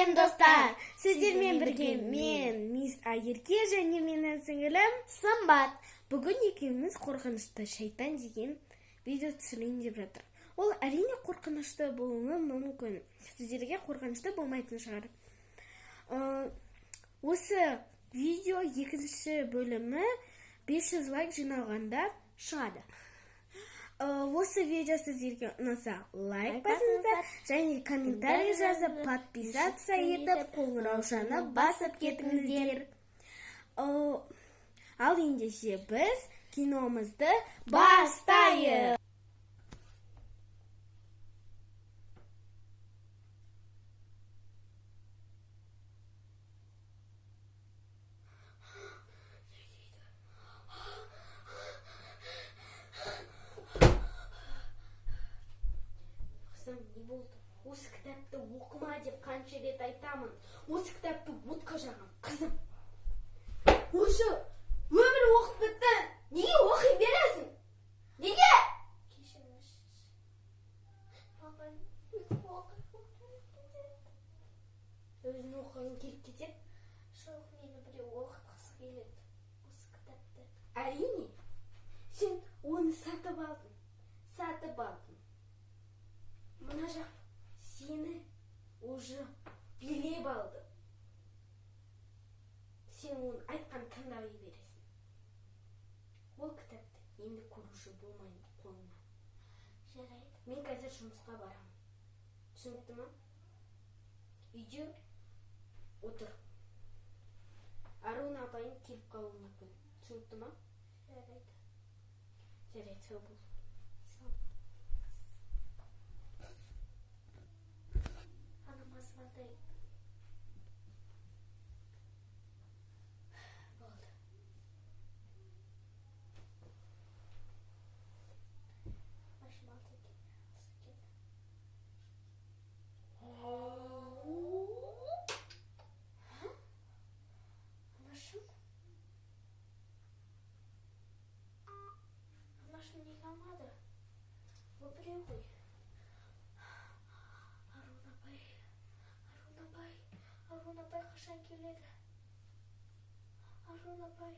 Сәлем достар, сіздермен бірге мен мисс Айерке және менің сіңілім Сымбат. Бүгін екеуміз қорқынышты шайтан деген видео түсірейін деп жатыр. Ол әрине қорқынышты болуы мүмкін. Сіздерге қорқынышты болмайтын шығар. Осы видео екінші бөлімі 500 лайк жиналғанда шығады. Осы видео сіздерге ұнаса лайк басыңыздар және комментарий жазып, подписаться етіп, қоңыраушаны басып кетіңіздер. Ал ендеше біз киномызды бастайық. Не болды? Осы кітапты оқыма деп қанша рет айтамын. Осы кітапты отқа жағам, қызым. Осы өмір оқып бітті. Неге оқи бересің? Неге? Кешіріңіз. Папа, өзің оқығың келіп кетеді? Жоқ, мені біреу оқытқысы келеді. Осы кітапты. Әрине. Сен оны сатып алдың. Сатып алдың. Мына жақ сені уже билеп алды. Сен оны айтқан тыңдай бересің. Ол кітапты енді көруші болмайын қолыңнан. Жарайды. Мен қазір жұмысқа барамын. Түсінікті ма? Үйде отыр. Аруна апайың келіп қалуы мүмкін. Түсінікті ма? Жарайды. Жарайды, сау бол. Болды. Анашым не қалмады? Ол біреу ғой. Арун апай қашан келеді? Арун апай.